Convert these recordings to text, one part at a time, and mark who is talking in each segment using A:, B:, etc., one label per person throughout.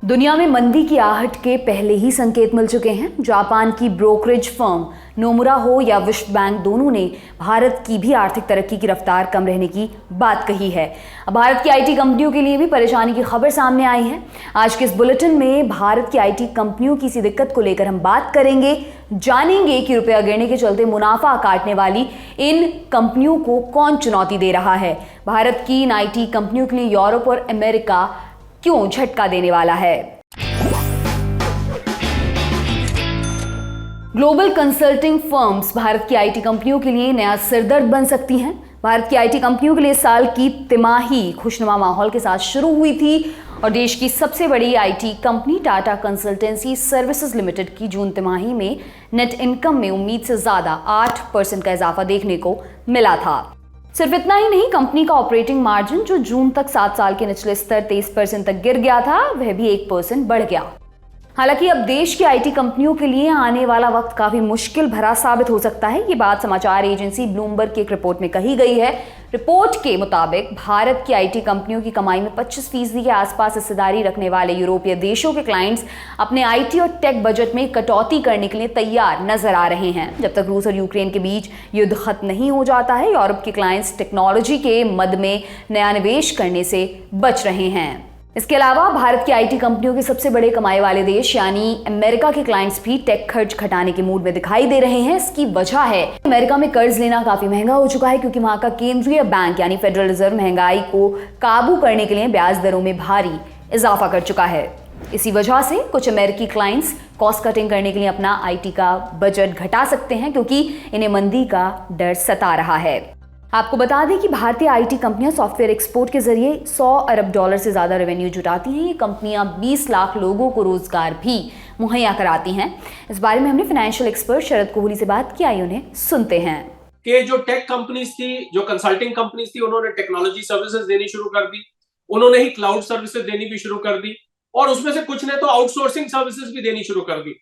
A: दुनिया में मंदी की आहट के पहले ही संकेत मिल चुके हैं। जापान की ब्रोकरेज फर्म नोमुरा हो या विश्व बैंक, दोनों ने भारत की भी आर्थिक तरक्की की रफ्तार कम रहने की बात कही है। अब भारत की आईटी कंपनियों के लिए भी परेशानी की खबर सामने आई है। आज के इस बुलेटिन में भारत की आईटी कंपनियों की इसी दिक्कत को लेकर हम बात करेंगे, जानेंगे कि रुपया गिरने के चलते मुनाफा काटने वाली इन कंपनियों को कौन चुनौती दे रहा है। भारत की इन आईटी कंपनियों के लिए यूरोप और अमेरिका क्यों झटका देने वाला है। ग्लोबल कंसल्टिंग फर्म्स भारत की आईटी कंपनियों के लिए नया सिरदर्द बन सकती हैं। भारत की आईटी कंपनियों के लिए साल की तिमाही खुशनुमा माहौल के साथ शुरू हुई थी और देश की सबसे बड़ी IT company Tata consultancy services limited की जून तिमाही में नेट इनकम में उम्मीद से ज्यादा 8% का इजाफा देखने को मिला था। सिर्फ इतना ही नहीं, कंपनी का ऑपरेटिंग मार्जिन जो जून तक 7 साल के निचले स्तर 23% तक गिर गया था, वह भी 1% बढ़ गया। हालांकि अब देश की आईटी कंपनियों के लिए आने वाला वक्त काफी मुश्किल भरा साबित हो सकता है। ये बात समाचार एजेंसी ब्लूमबर्ग की एक रिपोर्ट में कही गई है। रिपोर्ट के मुताबिक भारत की आईटी कंपनियों की कमाई में 25% के आसपास हिस्सेदारी रखने वाले यूरोपीय देशों के क्लाइंट्स अपने आईटी और टेक बजट में कटौती करने के लिए तैयार नजर आ रहे हैं। जब तक रूस और यूक्रेन के बीच युद्ध खत्म नहीं हो जाता है, यूरोप के क्लाइंट्स टेक्नोलॉजी के मद में नया निवेश करने से बच रहे हैं। इसके अलावा भारत की आईटी कंपनियों के सबसे बड़े कमाई वाले देश यानी अमेरिका के क्लाइंट्स भी टेक खर्च घटाने के मूड में दिखाई दे रहे हैं। इसकी वजह है अमेरिका में कर्ज लेना काफी महंगा हो चुका है, क्योंकि वहां का केंद्रीय बैंक यानी फेडरल रिजर्व महंगाई को काबू करने के लिए ब्याज दरों में भारी इजाफा कर चुका है। इसी वजह से कुछ अमेरिकी क्लाइंट्स कॉस्ट कटिंग करने के लिए अपना आईटी का बजट घटा सकते हैं, क्योंकि इन्हें मंदी का डर सता रहा है। आपको बता दें कि भारतीय आईटी कंपनियां सॉफ्टवेयर एक्सपोर्ट के जरिए $100 अरब से ज्यादा रेवेन्यू जुटाती हैं। ये कंपनियां 20 लाख लोगों को रोजगार भी मुहैया कराती हैं। इस बारे में हमने फाइनेंशियल एक्सपर्ट शरद कोहली से बात की, आइए उन्हें सुनते हैं।
B: कि जो टेक कंपनीज थी, जो कंसल्टिंग कंपनीज थी, उन्होंने टेक्नोलॉजी सर्विसेज देनी शुरू कर दी, उन्होंने ही क्लाउड सर्विसेज देनी भी शुरू कर दी और उसमें से कुछ ने तो आउटसोर्सिंग सर्विसेज भी देनी शुरू कर दी।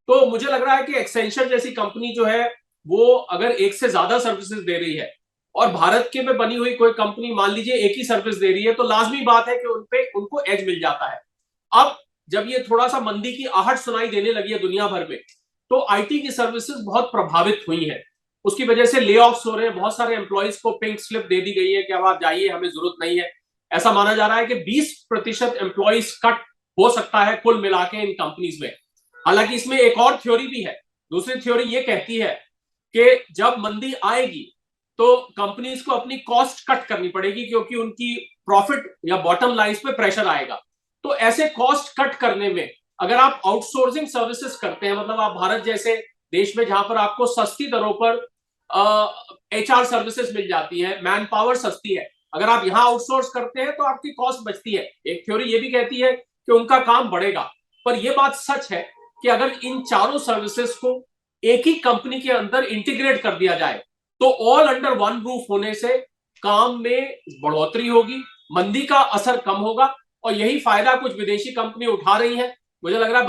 B: तो मुझे लग रहा है कि एक्सेंचर जैसी कंपनी जो है वो अगर एक से ज्यादा सर्विसेज दे रही है और भारत के में बनी हुई कोई कंपनी मान लीजिए एक ही सर्विस दे रही है, तो लाजमी बात है कि उनको एज मिल जाता है। अब जब ये थोड़ा सा मंदी की आहट सुनाई देने लगी है दुनिया भर में, तो आईटी की सर्विसेज बहुत प्रभावित हुई हैं। उसकी वजह से ले ऑफ्स हो रहे हैं, बहुत सारे एम्प्लॉइज को पिंक स्लिप दे दी गई है कि अब आप जाइए, हमें जरूरत नहीं है। ऐसा माना जा रहा है कि 20% एम्प्लॉइज कट हो सकता है कुल मिला के इन कंपनीज में। हालांकि इसमें एक और थ्योरी भी है। दूसरी थ्योरी ये कहती है कि जब मंदी आएगी तो कंपनीज को अपनी कॉस्ट कट करनी पड़ेगी, क्योंकि उनकी प्रॉफिट या बॉटम लाइन पे प्रेशर आएगा। तो ऐसे कॉस्ट कट करने में अगर आप आउटसोर्सिंग सर्विसेज करते हैं, मतलब आप भारत जैसे देश में जहां पर आपको सस्ती दरों पर एचआर सर्विसेज मिल जाती है, मैन पावर सस्ती है, अगर आप यहां आउटसोर्स करते हैं तो आपकी कॉस्ट बचती है। एक थ्योरी ये भी कहती है कि उनका काम बढ़ेगा। पर यह बात सच है कि अगर इन चारों सर्विसेज को एक ही कंपनी के अंदर इंटीग्रेट कर दिया जाए तो ऑल अंडर वन रूफ होने से काम में बढ़ोतरी होगी, मंदी का असर कम होगा और यही फायदा कुछ विदेशी कंपनी उठा रही है। मुझे लग रहा है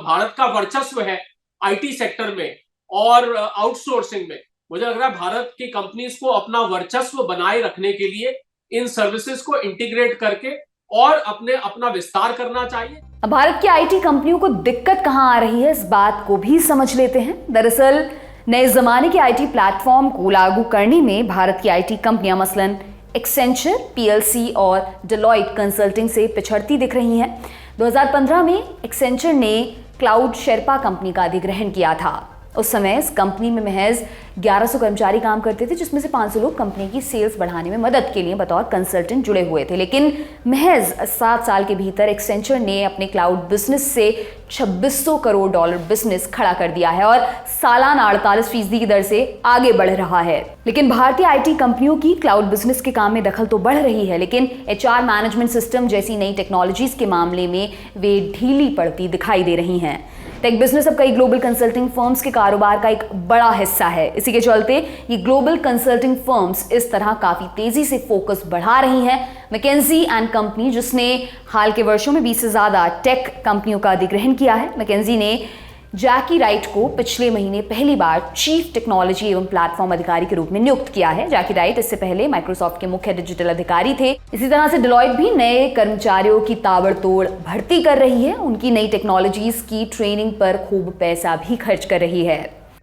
B: भारत का वर्चस्व है आईटी सेक्टर में और आउटसोर्सिंग में। मुझे लग रहा है भारत की कंपनीज को अपना वर्चस्व बनाए रखने के लिए इन सर्विसेज को इंटीग्रेट करके और अपना विस्तार करना चाहिए।
A: भारत की आईटी कंपनियों को दिक्कत कहां आ रही है, इस बात को भी समझ लेते हैं। दरअसल नए जमाने के आईटी प्लेटफॉर्म को लागू करने में भारत की आईटी कंपनियां मसलन एक्सेंचर, पीएलसी और डेलॉयट कंसल्टिंग से पिछड़ती दिख रही हैं। 2015 में एक्सेंचर ने क्लाउड शेरपा कंपनी का अधिग्रहण किया था। उस समय इस कंपनी में महज 1100 कर्मचारी काम करते थे, जिसमें से 500 लोग कंपनी की सेल्स बढ़ाने में मदद के लिए बतौर कंसल्टेंट जुड़े हुए थे। लेकिन महज 7 साल के भीतर एक्सेंचर ने अपने क्लाउड बिजनेस से $2600 करोड़ बिजनेस खड़ा कर दिया है और सालाना 48% की दर से आगे बढ़ रहा है। लेकिन भारतीय आईटी कंपनियों की क्लाउड बिजनेस के काम में दखल तो बढ़ रही है, लेकिन एचआर मैनेजमेंट सिस्टम जैसी नई टेक्नोलॉजीज के मामले में वे ढीली पड़ती दिखाई दे रही हैं। टेक बिजनेस अब कई ग्लोबल कंसल्टिंग फर्म्स के कारोबार का एक बड़ा हिस्सा है। इसी के चलते ये ग्लोबल कंसल्टिंग फर्म्स इस तरह काफी तेजी से फोकस बढ़ा रही हैं। मैकेंजी एंड कंपनी, जिसने हाल के वर्षों में 20 से ज्यादा टेक कंपनियों का अधिग्रहण किया है, मैकेंजी ने जैकी राइट को पिछले महीने पहली बार चीफ टेक्नोलॉजी एवं प्लेटफॉर्म अधिकारी के रूप में नियुक्त किया है। जैकी राइट इससे पहले माइक्रोसॉफ्ट के मुख्य डिजिटल अधिकारी थे। इसी तरह से डिलॉयट भी नए कर्मचारियों की ताबड़तोड़ भर्ती कर रही है। उनकी नई टेक्नोलॉजीज की ट्रेनिंग पर खूब पैसा भी खर्च कर रही है।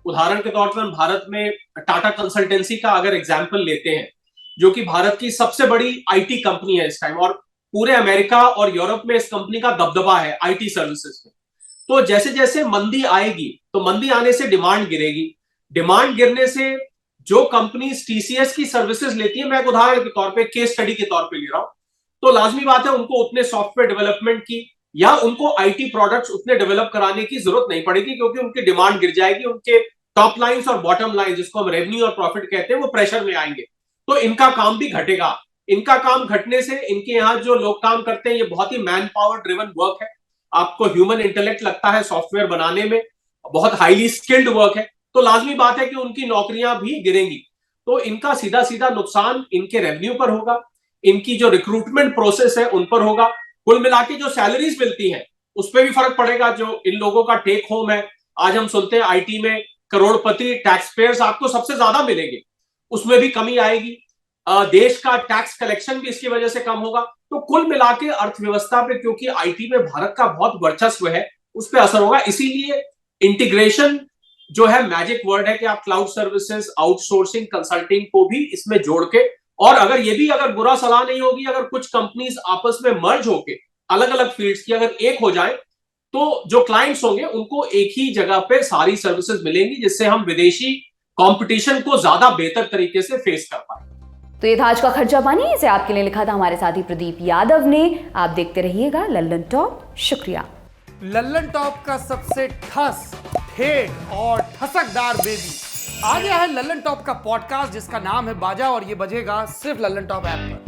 B: उदाहरण के तौर पर हम भारत में टाटा कंसल्टेंसी का अगर एग्जाम्पल लेते हैं, जो कि भारत की सबसे बड़ी आईटी कंपनी है इस टाइम, और पूरे अमेरिका और यूरोप में इस कंपनी का दबदबा है आईटी सर्विसेज में। तो जैसे जैसे मंदी आएगी तो मंदी आने से डिमांड गिरेगी, डिमांड गिरने से जो कंपनीज टीसीएस की सर्विसेज लेती है, मैं एक उदाहरण के तौर पे केस स्टडी के तौर पे ले रहा हूं, तो लाजमी बात है उनको उतने सॉफ्टवेयर डेवलपमेंट की या उनको आईटी प्रोडक्ट्स उतने डेवलप कराने की जरूरत नहीं पड़ेगी, क्योंकि उनकी डिमांड गिर जाएगी, उनके टॉप लाइंस और बॉटम लाइन जिसको हम रेवेन्यू और प्रॉफिट कहते हैं वो प्रेशर में आएंगे, तो इनका काम भी घटेगा। इनका काम घटने से इनके यहाँ जो लोग काम करते हैं ये बहुत ही मैन पावर ड्रिवन वर्क है, आपको ह्यूमन इंटेलेक्ट लगता है सॉफ्टवेयर बनाने में, बहुत हाईली स्किल्ड वर्क है, तो लाजमी बात है कि उनकी नौकरियां भी गिरेंगी। तो इनका सीधा सीधा नुकसान इनके रेवेन्यू पर होगा, इनकी जो रिक्रूटमेंट प्रोसेस है उन पर होगा, कुल मिला के जो सैलरीज मिलती हैं उस पर भी फर्क पड़ेगा। जो इन लोगों का टेक होम है, आज हम सुनते हैं आईटी में करोड़पति टैक्स पेयर्स आपको सबसे ज्यादा मिलेंगे, उसमें भी कमी आएगी। देश का टैक्स कलेक्शन भी इसकी वजह से कम होगा। तो कुल मिला के अर्थव्यवस्था पे, क्योंकि आईटी में भारत का बहुत वर्चस्व है, उस पर असर होगा। इसीलिए इंटीग्रेशन जो है मैजिक वर्ड है कि आप क्लाउड सर्विसेज, आउटसोर्सिंग, कंसल्टिंग को भी इसमें जोड़ के, और अगर ये भी अगर बुरा सलाह नहीं होगी, अगर कुछ कंपनीज आपस में मर्ज होके अलग अलग फील्ड्स की अगर एक हो जाए, तो जो क्लाइंट्स होंगे उनको एक ही जगह पे सारी सर्विसेज मिलेंगी, जिससे हम विदेशी कंपटीशन को ज्यादा बेहतर तरीके से फेस कर पाए।
A: तो ये था आज का खर्चा पानी। इसे आपके लिए लिखा था हमारे साथी प्रदीप यादव ने। आप देखते रहिएगा लल्लन टॉप। शुक्रिया।
C: लल्लन टॉप का सबसे ठस, ठेठ और ठसकदार बेबी आ गया है लल्लन टॉप का पॉडकास्ट, जिसका नाम है बाजा, और ये बजेगा सिर्फ लल्लन टॉप ऐप पर।